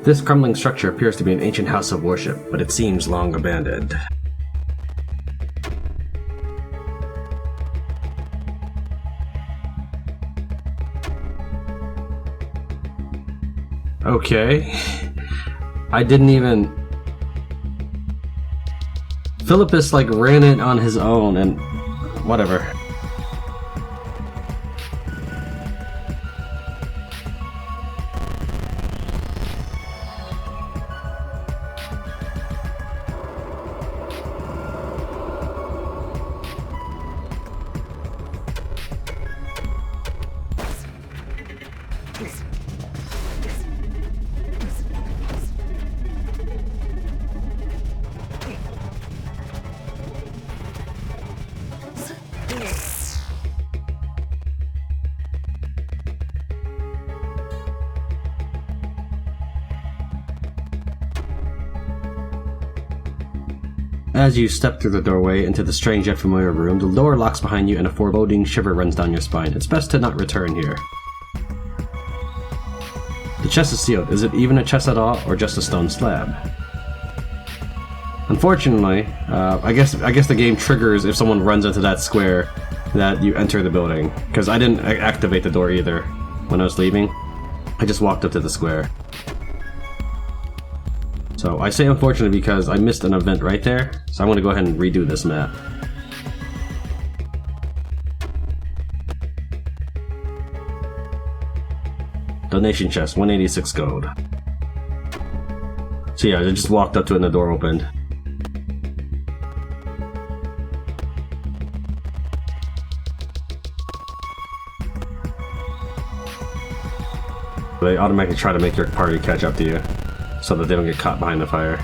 This crumbling structure appears to be an ancient house of worship, but it seems long abandoned. Okay. I didn't even... Philippus, like, ran it on his own, and... whatever. As you step through the doorway into the strange yet familiar room, the door locks behind you and a foreboding shiver runs down your spine. It's best to not return here. The chest is sealed. Is it even a chest at all, or just a stone slab? Unfortunately, I guess the game triggers if someone runs into that square that you enter the building. Because I didn't activate the door either when I was leaving. I just walked up to the square. So I say unfortunately because I missed an event right there, so I'm going to go ahead and redo this map. Donation chest, 186 gold. So yeah, I just walked up to it and the door opened. They automatically try to make your party catch up to you, so that they don't get caught behind the fire.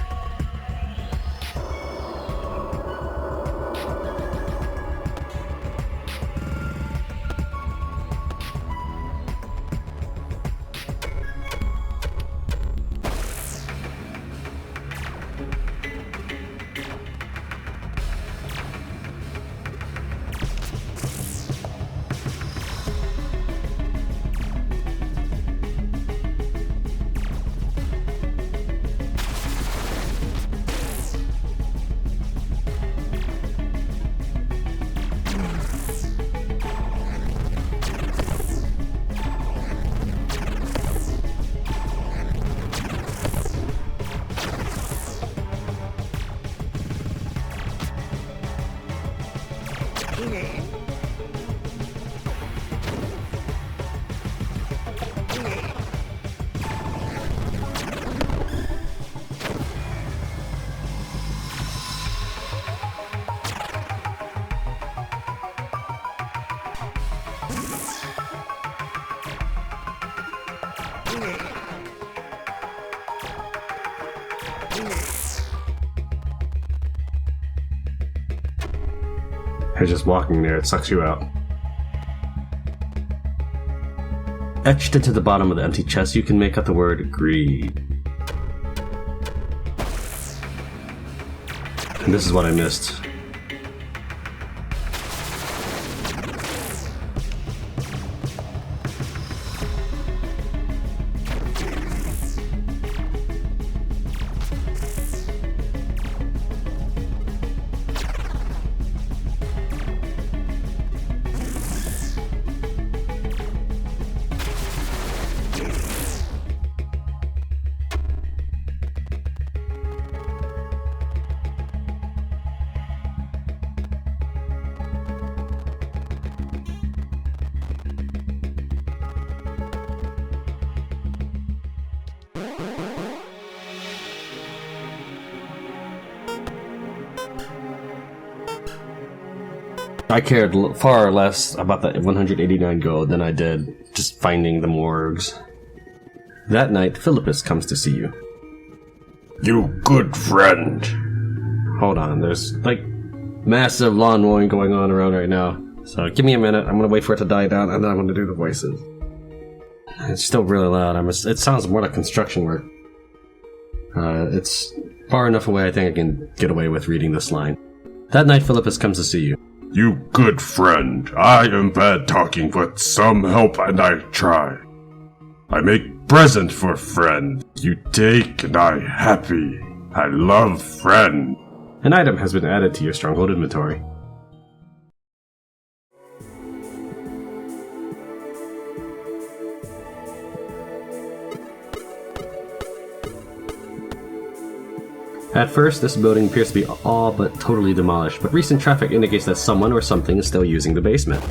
Just walking there, it sucks you out. Etched into the bottom of the empty chest, you can make out the word greed. And this is what I missed. I cared far less about the 189 gold than I did just finding the morgues. That night, Philippus comes to see you. You good friend. Hold on, there's like massive lawn mowing going on around right now. So give me a minute, I'm gonna wait for it to die down and then I'm gonna do the voices. It's still really loud, it sounds more like construction work. It's far enough away I think I can get away with reading this line. That night, Philippus comes to see you. You good friend, I am bad talking, but some help and I try. I make present for friend. You take and I happy. I love friend. An item has been added to your stronghold inventory. At first, this building appears to be all but totally demolished, but recent traffic indicates that someone or something is still using the basement.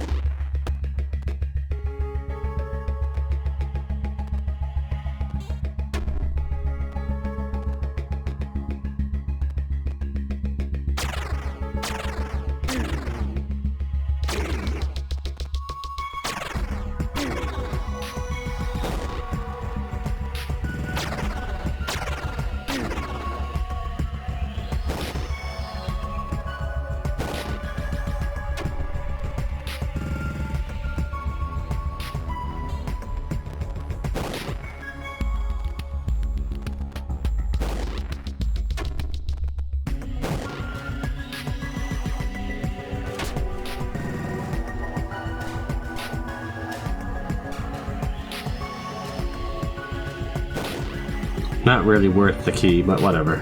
Not really worth the key, but whatever.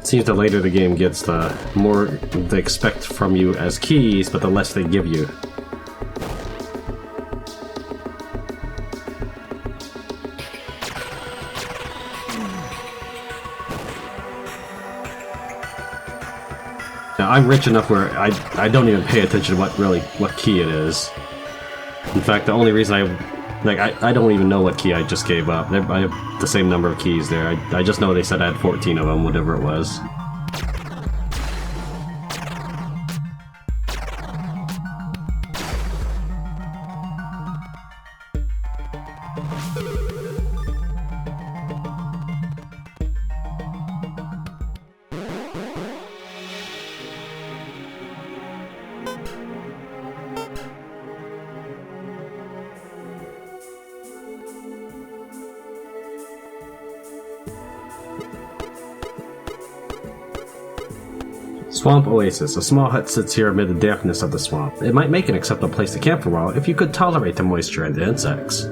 Seems the later the game gets, the more they expect from you as keys, but the less they give you. Now, I'm rich enough where I don't even pay attention to what key it is. In fact, the only reason I don't even know what key I just gave up. I have the same number of keys there. I just know they said I had 14 of them, whatever it was. Swamp Oasis. A small hut sits here amid the dampness of the swamp. It might make an acceptable place to camp for a while if you could tolerate the moisture and the insects.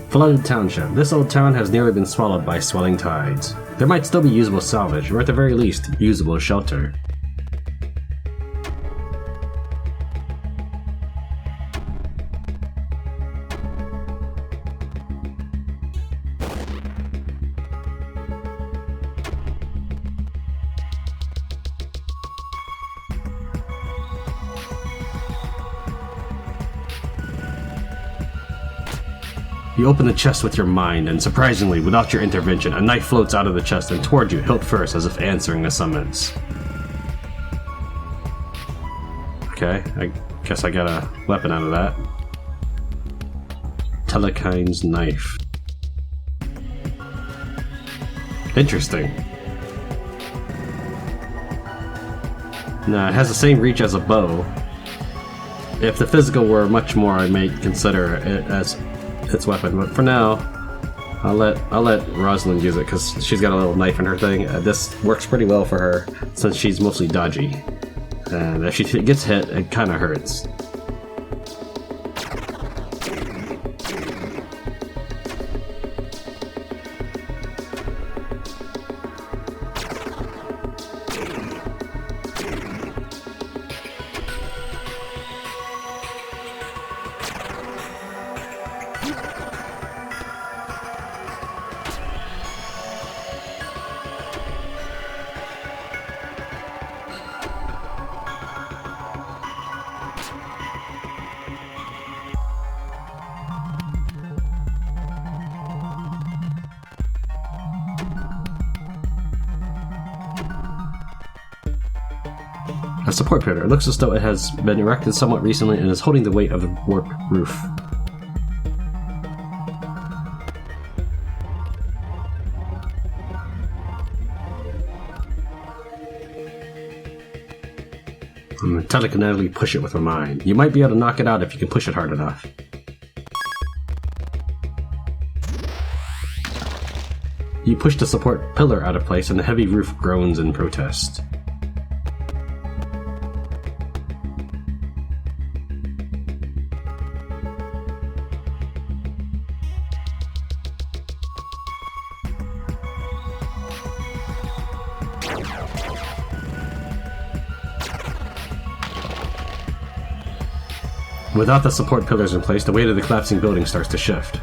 Flooded Township. This old town has nearly been swallowed by swelling tides. There might still be usable salvage, or at the very least, usable shelter. You open the chest with your mind, and surprisingly, without your intervention, a knife floats out of the chest and toward you, hilt first, as if answering a summons. Okay, I guess I got a weapon out of that. Telekine's knife. Interesting. Now, it has the same reach as a bow. If the physical were much more, I may consider it as its weapon, but for now, I'll let Roslin use it because she's got a little knife in her thing. This works pretty well for her since she's mostly dodgy. And if she gets hit, it kind of hurts. A support pillar. It looks as though it has been erected somewhat recently and is holding the weight of the warp roof. I'm gonna telekinetically push it with my mind. You might be able to knock it out if you can push it hard enough. You push the support pillar out of place and the heavy roof groans in protest. Without the support pillars in place, the weight of the collapsing building starts to shift.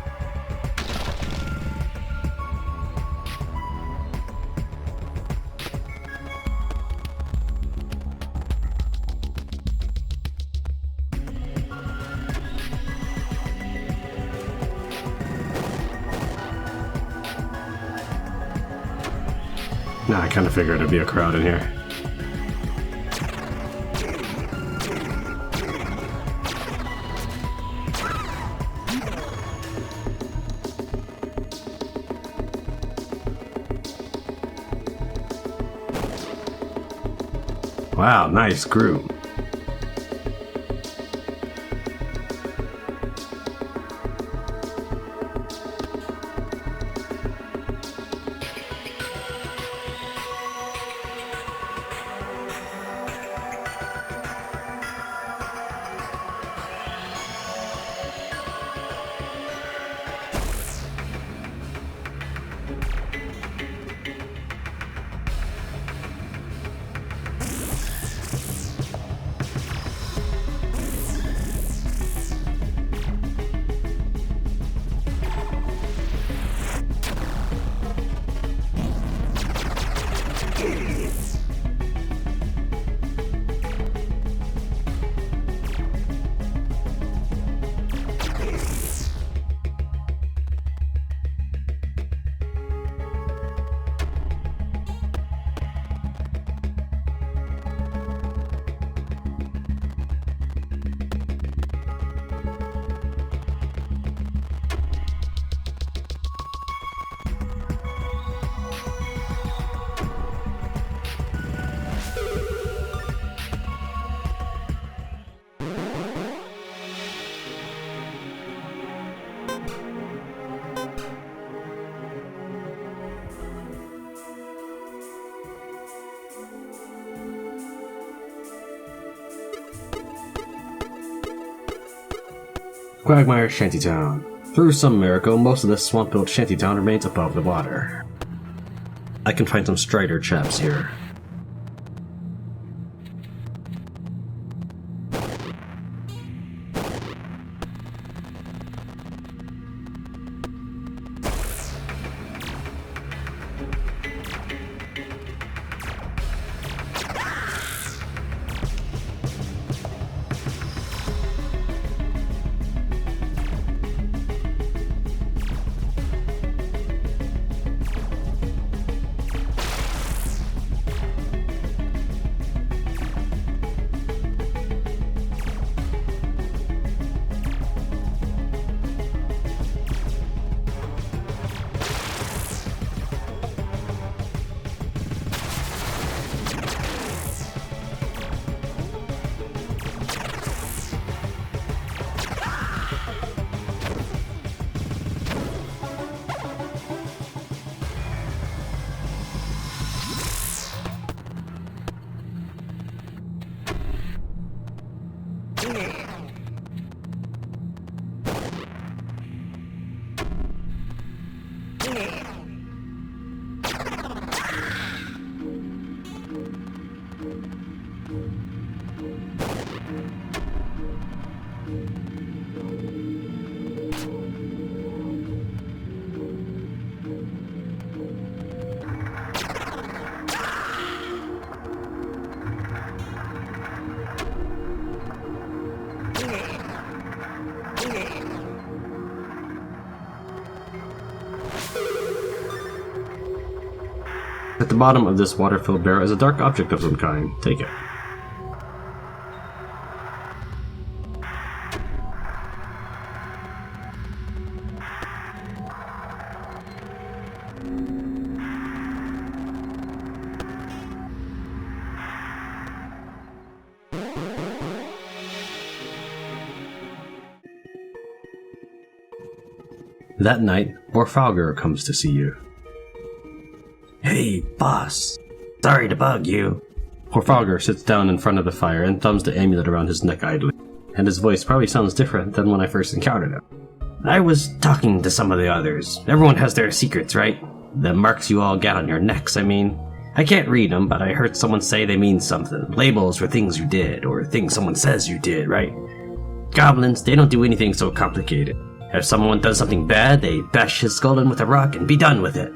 Nah, I kind of figured there'd be a crowd in here. Wow, nice group. Quagmire Shantytown. Through some miracle, most of this swamp-built shantytown remains above the water. I can find some Strider chaps here. At the bottom of this water-filled barrel is a dark object of some kind. Take it. That night, Borfalgor comes to see you. Hey, boss. Sorry to bug you. Orfogger sits down in front of the fire and thumbs the amulet around his neck idly, and his voice probably sounds different than when I first encountered him. I was talking to some of the others. Everyone has their secrets, right? The marks you all get on your necks, I mean. I can't read them, but I heard someone say they mean something. Labels for things you did, or things someone says you did, right? Goblins, they don't do anything so complicated. If someone does something bad, they bash his skull in with a rock and be done with it.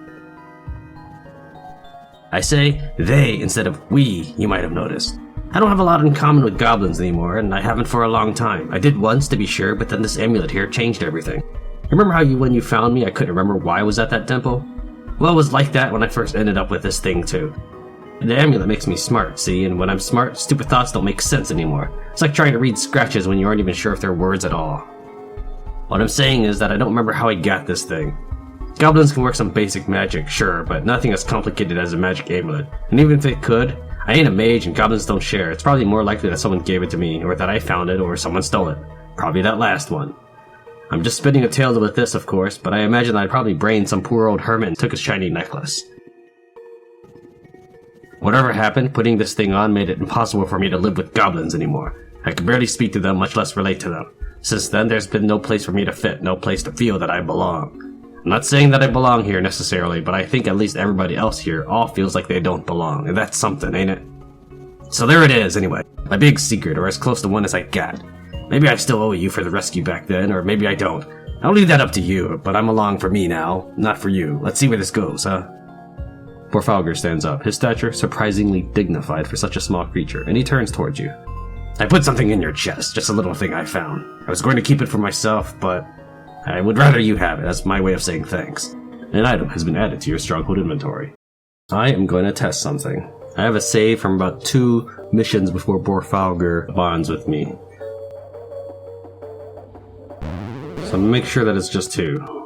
I say they instead of we, you might have noticed. I don't have a lot in common with goblins anymore, and I haven't for a long time. I did once, to be sure, but then this amulet here changed everything. Remember how when you found me, I couldn't remember why I was at that temple? Well, it was like that when I first ended up with this thing, too. The amulet makes me smart, see, and when I'm smart, stupid thoughts don't make sense anymore. It's like trying to read scratches when you aren't even sure if they're words at all. What I'm saying is that I don't remember how I got this thing. Goblins can work some basic magic, sure, but nothing as complicated as a magic amulet. And even if they could, I ain't a mage and goblins don't share. It's probably more likely that someone gave it to me, or that I found it, or someone stole it. Probably that last one. I'm just spinning a tale with this, of course, but I imagine I'd probably brained some poor old hermit and took his shiny necklace. Whatever happened, putting this thing on made it impossible for me to live with goblins anymore. I could barely speak to them, much less relate to them. Since then, there's been no place for me to fit, no place to feel that I belong. I'm not saying that I belong here necessarily, but I think at least everybody else here all feels like they don't belong, and that's something, ain't it? So there it is, anyway. My big secret, or as close to one as I got. Maybe I still owe you for the rescue back then, or maybe I don't. I'll leave that up to you, but I'm along for me now, not for you. Let's see where this goes, huh? Borfalgor stands up, his stature surprisingly dignified for such a small creature, and he turns towards you. I put something in your chest, just a little thing I found. I was going to keep it for myself, but I would rather you have it. That's my way of saying thanks. An item has been added to your stronghold inventory. I am going to test something. I have a save from about 2 missions before Borfalgor bonds with me. So I'm going to make sure that it's just 2.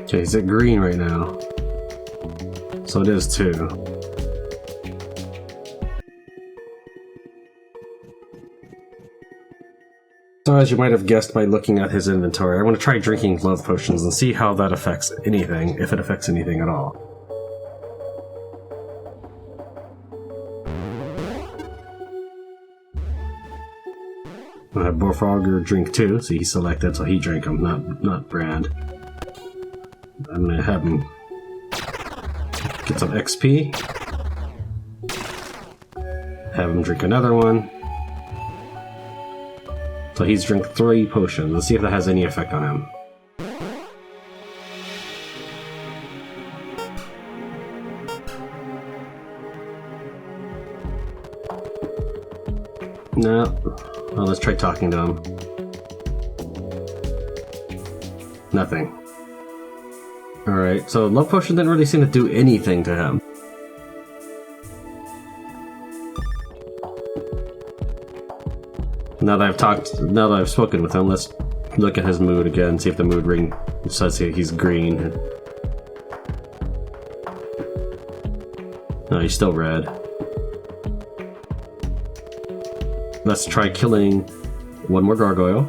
Okay, he's at green right now. So it is 2. So as you might have guessed by looking at his inventory, I want to try drinking love potions and see how that affects anything, if it affects anything at all. I have Borfalgor drink 2, so he selected, so he drank them, not Brand. I'm gonna have him get some XP. Have him drink another one. So he's drink 3 potions. Let's see if that has any effect on him. No. Well, let's try talking to him. Nothing. Alright, so love potion didn't really seem to do anything to him. Now that I've spoken with him, let's look at his mood again, see if the mood ring says he's green. No, he's still red. Let's try killing one more gargoyle.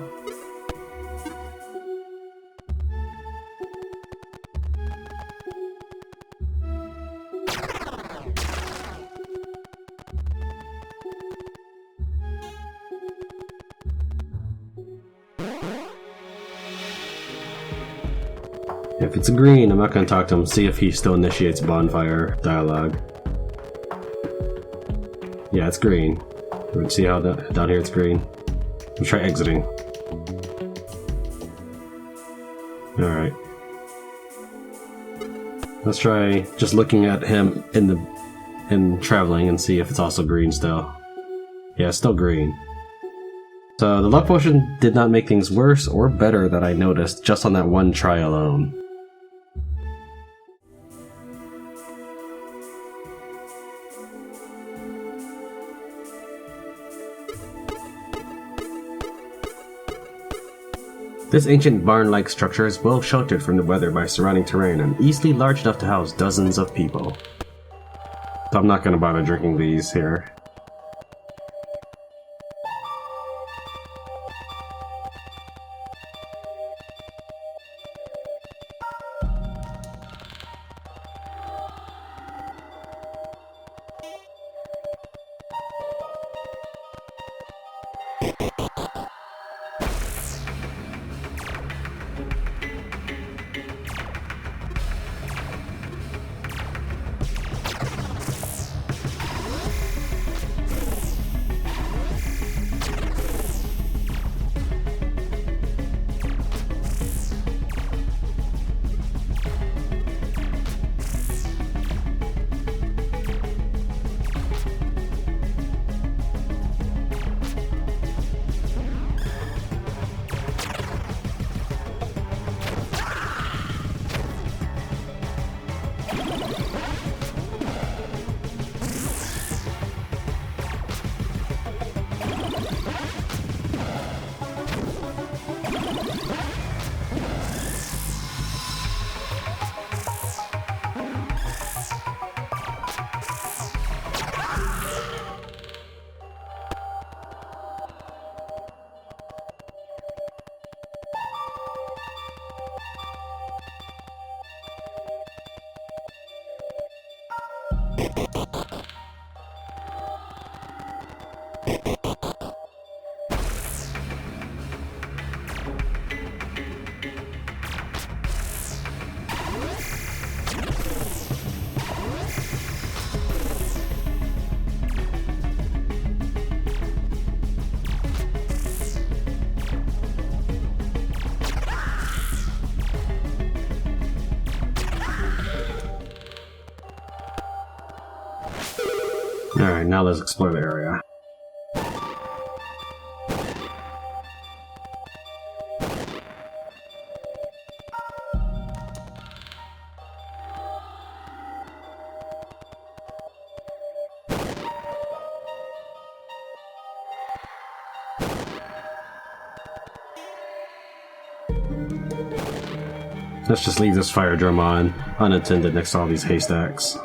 If it's green, I'm not going to talk to him, see if he still initiates bonfire dialogue. Yeah, it's green. See how down here it's green? Let's try exiting. Alright. Let's try just looking at him in traveling and see if it's also green still. Yeah, it's still green. So the luck potion did not make things worse or better that I noticed just on that one try alone. This ancient barn-like structure is well sheltered from the weather by surrounding terrain and easily large enough to house dozens of people. So I'm not going to bother drinking these here. Alright, now let's explore the area. Let's just leave this fire drum on, unattended next to all these haystacks.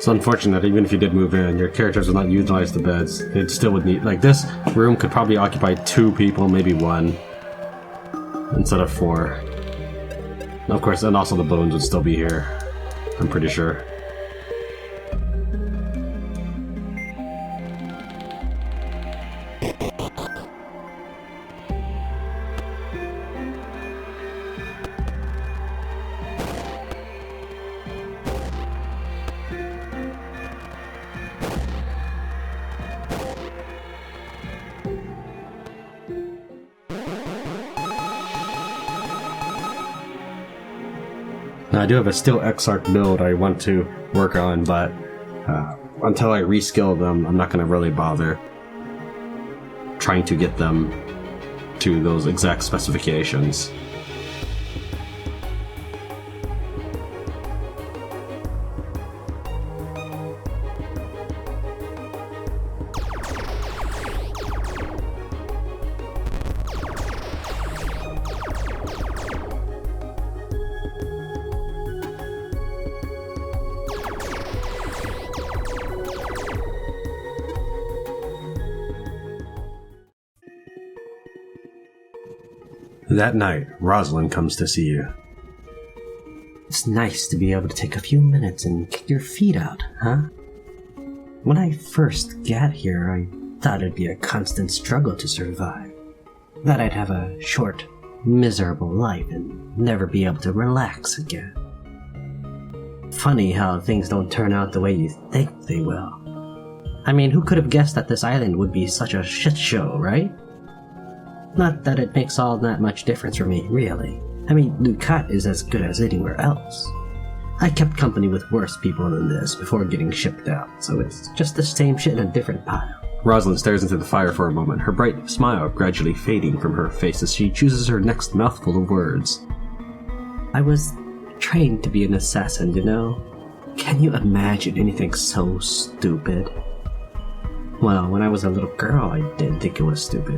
It's unfortunate that even if you did move in, your characters would not utilize the beds. It still would need, like, this room could probably occupy 2 people, maybe 1, instead of 4. Of course, and also the bones would still be here, I'm pretty sure. Now, I do have a Steel Exarch build I want to work on, but until I reskill them, I'm not going to really bother trying to get them to those exact specifications. That night, Roslin comes to see you. It's nice to be able to take a few minutes and kick your feet out, huh? When I first got here, I thought it'd be a constant struggle to survive. That I'd have a short, miserable life and never be able to relax again. Funny how things don't turn out the way you think they will. I mean, who could have guessed that this island would be such a shit show, right? Not that it makes all that much difference for me, really. I mean, Lukat is as good as anywhere else. I kept company with worse people than this before getting shipped out, so it's just the same shit in a different pile. Roslin stares into the fire for a moment, her bright smile gradually fading from her face as she chooses her next mouthful of words. I was trained to be an assassin, you know? Can you imagine anything so stupid? Well, when I was a little girl, I didn't think it was stupid.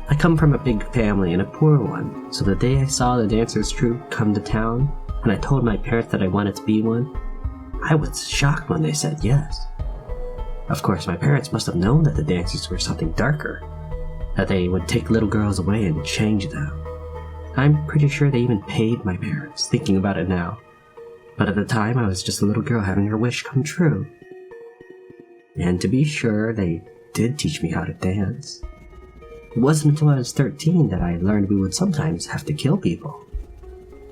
I come from a big family and a poor one, so the day I saw the dancers' troupe come to town, and I told my parents that I wanted to be one, I was shocked when they said yes. Of course, my parents must have known that the dancers were something darker, that they would take little girls away and change them. I'm pretty sure they even paid my parents, thinking about it now, but at the time I was just a little girl having her wish come true. And to be sure, they did teach me how to dance. It wasn't until I was 13 that I learned we would sometimes have to kill people.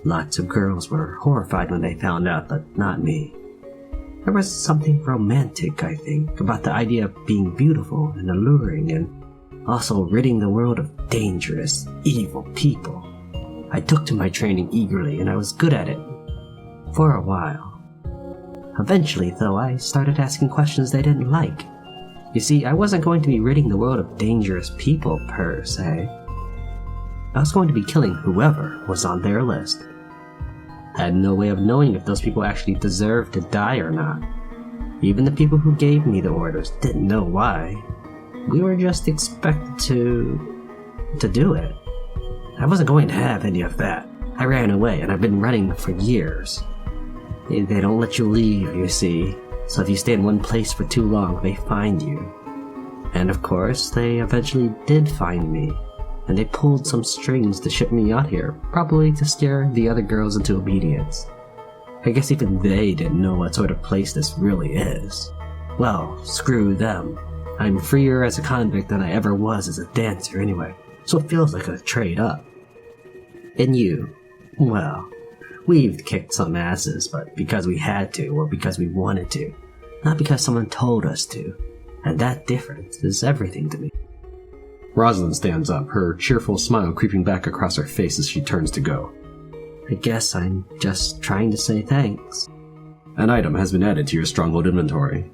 Lots of girls were horrified when they found out, but not me. There was something romantic, I think, about the idea of being beautiful and alluring and also ridding the world of dangerous, evil people. I took to my training eagerly and I was good at it. For a while. Eventually, though, I started asking questions they didn't like. You see, I wasn't going to be ridding the world of dangerous people, per se. I was going to be killing whoever was on their list. I had no way of knowing if those people actually deserved to die or not. Even the people who gave me the orders didn't know why. We were just expected to do it. I wasn't going to have any of that. I ran away, and I've been running for years. They don't let you leave, you see. So if you stay in one place for too long, they find you. And of course, they eventually did find me. And they pulled some strings to ship me out here, probably to scare the other girls into obedience. I guess even they didn't know what sort of place this really is. Well, screw them. I'm freer as a convict than I ever was as a dancer anyway, so it feels like a trade up. And you, well, we've kicked some asses, but because we had to, or because we wanted to. Not because someone told us to. And that difference is everything to me. Roslin stands up, her cheerful smile creeping back across her face as she turns to go. I guess I'm just trying to say thanks. An item has been added to your stronghold inventory.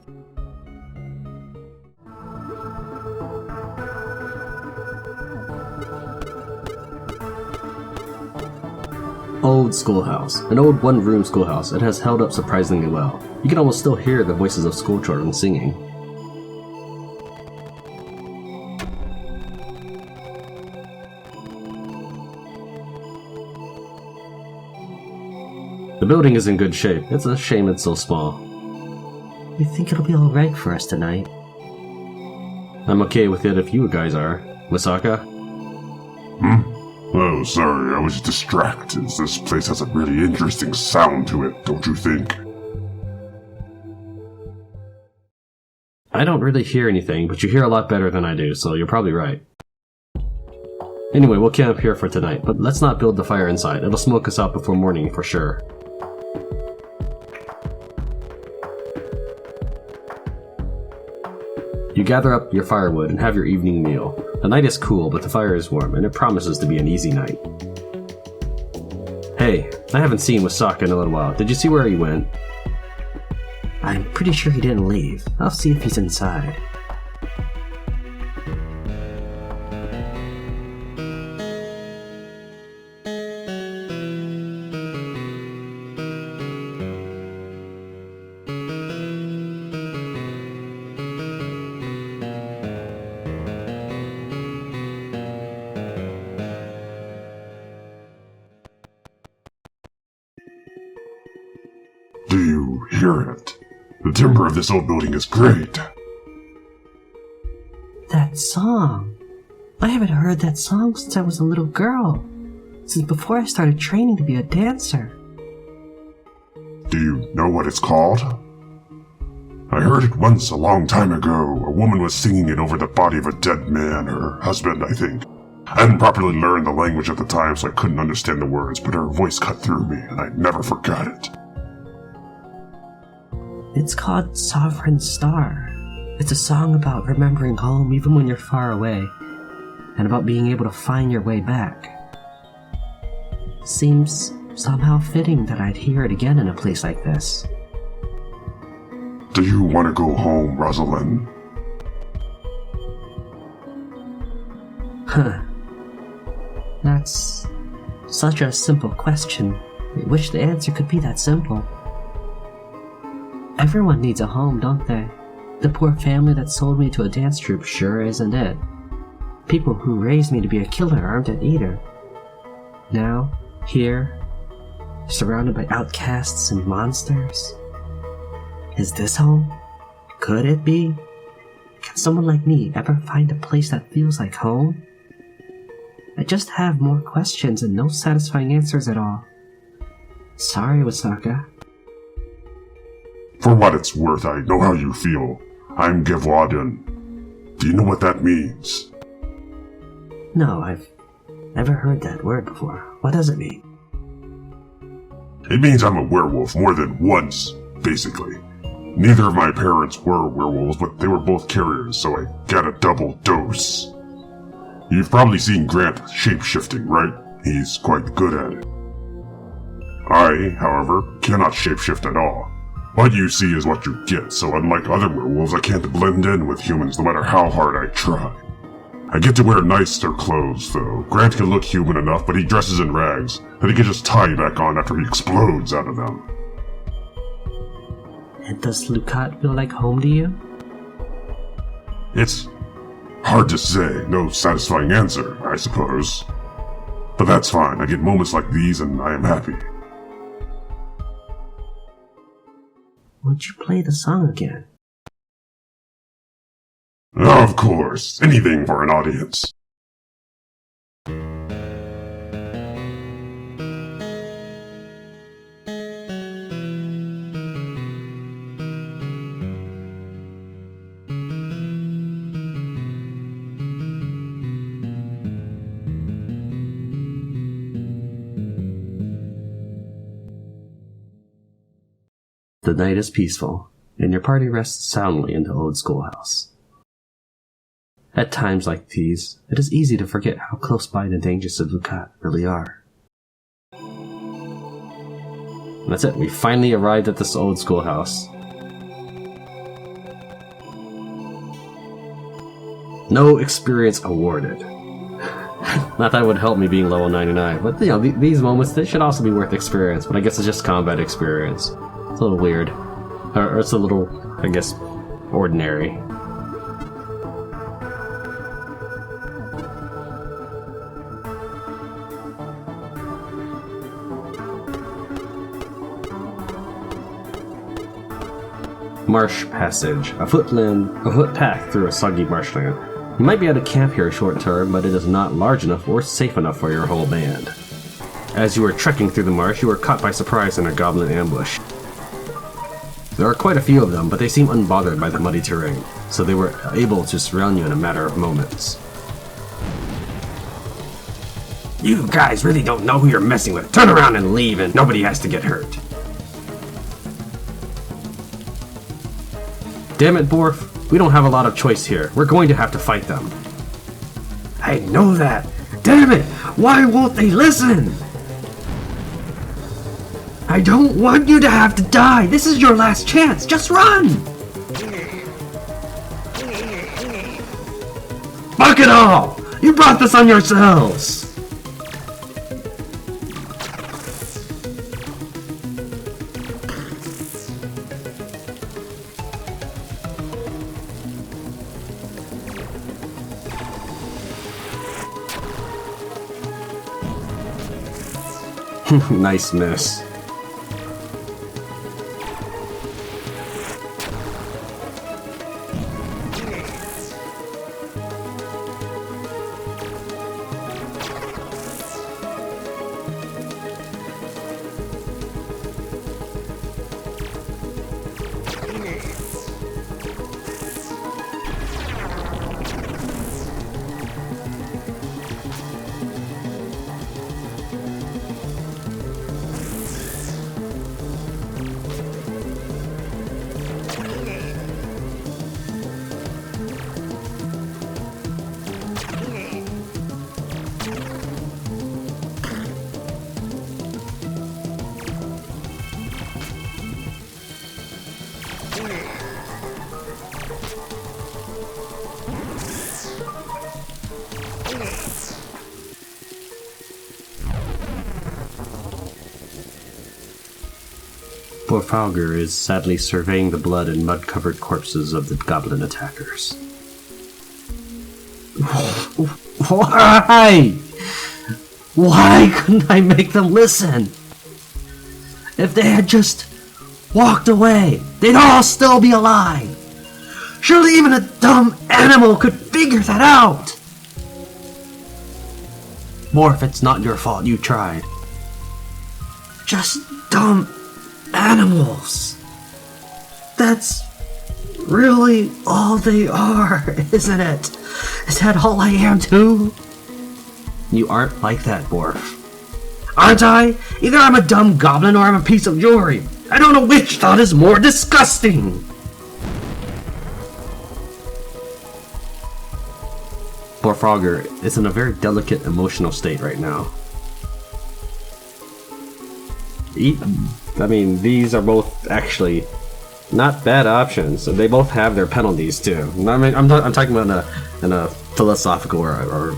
Old Schoolhouse. An old one-room schoolhouse. It has held up surprisingly well. You can almost still hear the voices of schoolchildren singing. The building is in good shape. It's a shame it's so small. You think it'll be alright for us tonight? I'm okay with it if you guys are. Wisaka? Oh, sorry, I was distracted. This place has a really interesting sound to it, don't you think? I don't really hear anything, but you hear a lot better than I do, so you're probably right. Anyway, we'll camp here for tonight, but let's not build the fire inside. It'll smoke us out before morning for sure. You gather up your firewood and have your evening meal. The night is cool, but the fire is warm, and it promises to be an easy night. Hey, I haven't seen Wisaka in a little while. Did you see where he went? I'm pretty sure he didn't leave. I'll see if he's inside. Do you hear it? The timber of this old building is great. That song! I haven't heard that song since I was a little girl. Since before I started training to be a dancer. Do you know what it's called? I heard it once a long time ago. A woman was singing it over the body of a dead man, her husband, I think. I hadn't properly learned the language at the time, so I couldn't understand the words, but her voice cut through me, and I never forgot it. It's called Sovereign Star. It's a song about remembering home even when you're far away, and about being able to find your way back. Seems somehow fitting that I'd hear it again in a place like this. Do you want to go home, Rosaline? Huh. That's such a simple question. I wish the answer could be that simple. Everyone needs a home, don't they? The poor family that sold me to a dance troupe sure isn't it. People who raised me to be a killer aren't it either. Now, here, surrounded by outcasts and monsters. Is this home? Could it be? Can someone like me ever find a place that feels like home? I just have more questions and no satisfying answers at all. Sorry, Wisaka. For what it's worth, I know how you feel. I'm Gevwadin. Do you know what that means? No, I've never heard that word before. What does it mean? It means I'm a werewolf more than once, basically. Neither of my parents were werewolves, but they were both carriers, so I got a double dose. You've probably seen Grant shape-shifting, right? He's quite good at it. I, however, cannot shape-shift at all. What you see is what you get, so unlike other werewolves, I can't blend in with humans no matter how hard I try. I get to wear nicer clothes, though. Grant can look human enough, but he dresses in rags, and he can just tie back on after he explodes out of them. And does Lukat feel like home to you? It's hard to say, no satisfying answer, I suppose. But that's fine, I get moments like these and I am happy. Would you play the song again? Of course, anything for an audience. The night is peaceful, and your party rests soundly in the Old Schoolhouse. At times like these, it is easy to forget how close by the dangers of Lukat really are. And that's it, we finally arrived at this Old Schoolhouse. No experience awarded. Not that it would help me being level 99, but these moments, they should also be worth experience, but I guess it's just combat experience. It's a little weird. Or it's a little, I guess, ordinary. Marsh Passage, a foot path through a soggy marshland. You might be able to camp here short term, but it is not large enough or safe enough for your whole band. As you are trekking through the marsh, you are caught by surprise in a goblin ambush. There are quite a few of them, but they seem unbothered by the muddy terrain, so they were able to surround you in a matter of moments. You guys really don't know who you're messing with. Turn around and leave and nobody has to get hurt. Damn it, Borf. We don't have a lot of choice here. We're going to have to fight them. I know that. Damn it! Why won't they listen? I don't want you to have to die. This is your last chance. Just run! Fuck it all! You brought this on yourselves! Nice miss. Borfalgor is sadly surveying the blood and mud-covered corpses of the goblin attackers. Why? Why couldn't I make them listen? If they had just walked away, they'd all still be alive. Surely even a dumb animal could figure that out. Morph, it's not your fault. You tried. Just dumb animals. That's really all they are, isn't it? Is that all I am too? You aren't like that, Borf. Aren't I? Either I'm a dumb goblin or I'm a piece of jewelry. I don't know which thought is more disgusting. Borfalgor is in a very delicate emotional state right now. I mean, these are both actually not bad options. They both have their penalties too. I mean, I'm talking about in a philosophical or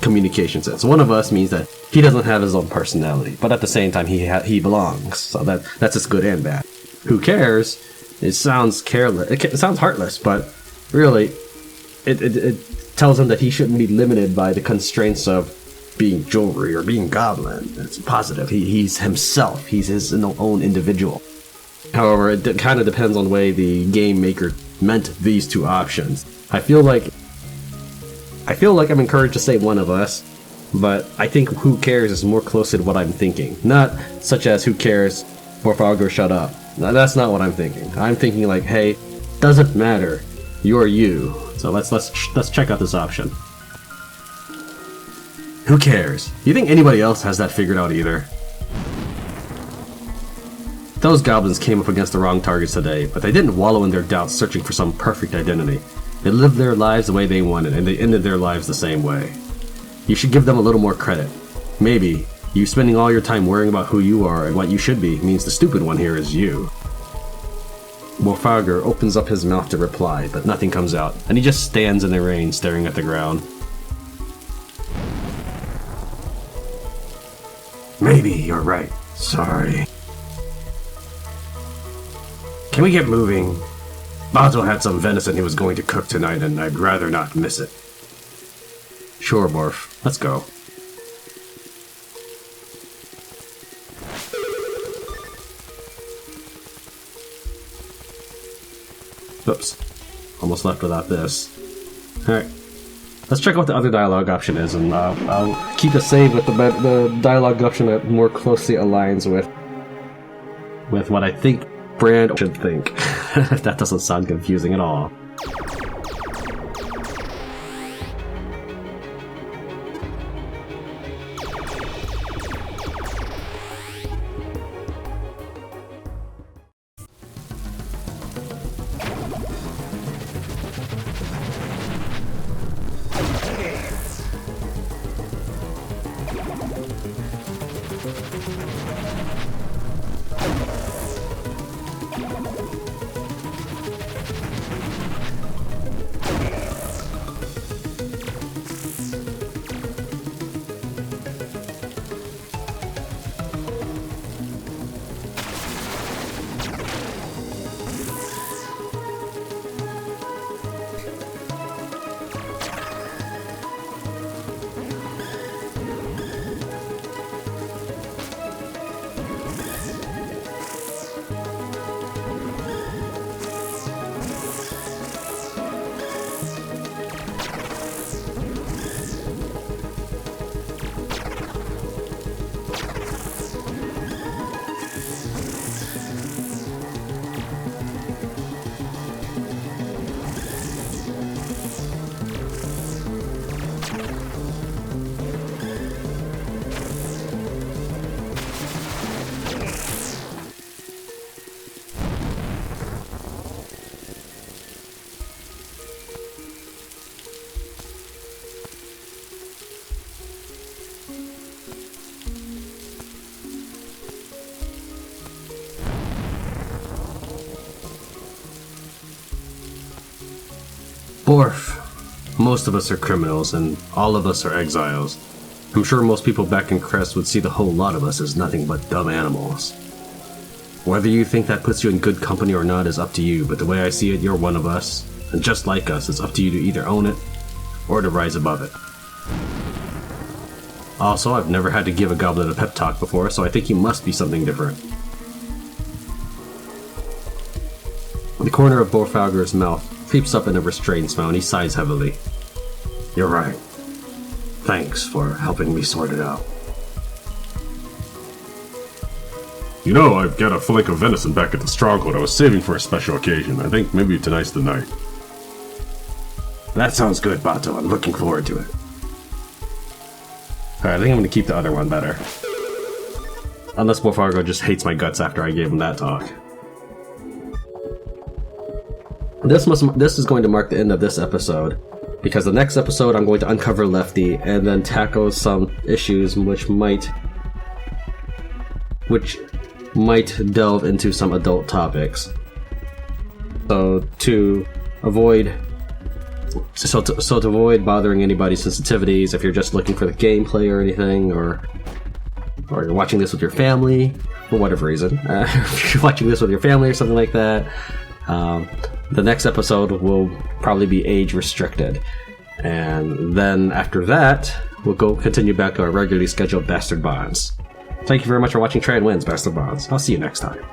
communication sense. One of us means that he doesn't have his own personality, but at the same time he belongs. So that's just good and bad. Who cares? It sounds careless. It sounds heartless, but really, it tells him that he shouldn't be limited by the constraints of being jewelry or being goblin. It's positive. He's himself. He's his own individual. However, it kind of depends on the way the game maker meant these two options. I feel like I'm encouraged to say one of us, but I think who cares is more close to what I'm thinking. Not such as who cares, Borfalgor, shut up. No, that's not what I'm thinking. I'm thinking like, hey, doesn't matter. You're you. So let's check out this option. Who cares? Do you think anybody else has that figured out either? Those goblins came up against the wrong targets today, but they didn't wallow in their doubts searching for some perfect identity. They lived their lives the way they wanted, and they ended their lives the same way. You should give them a little more credit. Maybe you spending all your time worrying about who you are and what you should be means the stupid one here is you. Orfogger opens up his mouth to reply, but nothing comes out, and he just stands in the rain staring at the ground. Maybe you're right. Sorry. Can we get moving? Bato had some venison he was going to cook tonight, and I'd rather not miss it. Sure, Borf. Let's go. Oops. Almost left without this. Alright. Let's check out what the other dialogue option is, and I'll keep a save with the dialogue option that more closely aligns with what I think Brand should think. That doesn't sound confusing at all. Borf. Most of us are criminals, and all of us are exiles. I'm sure most people back in Crest would see the whole lot of us as nothing but dumb animals. Whether you think that puts you in good company or not is up to you, but the way I see it, you're one of us, and just like us, it's up to you to either own it, or to rise above it. Also, I've never had to give a goblin a pep talk before, so I think he must be something different. The corner of Borfalgor's mouth creeps up in a restrained smile, and he sighs heavily. You're right. Thanks for helping me sort it out. You know, I've got a flank of venison back at the stronghold I was saving for a special occasion. I think maybe tonight's the night. That sounds good, Bato. I'm looking forward to it. Alright, I think I'm going to keep the other one better. Unless Borfalgor just hates my guts after I gave him that talk. This is going to mark the end of this episode, because the next episode I'm going to uncover Lefty and then tackle some issues which might delve into some adult topics. So to avoid bothering anybody's sensitivities, if you're just looking for the gameplay or anything, or you're watching this with your family for whatever reason, if you're watching this with your family or something like that. The next episode will probably be age restricted, and then after that we'll continue back to our regularly scheduled Bastard Bonds. Thank you very much for watching Tran Wins Bastard Bonds. I'll see you next time.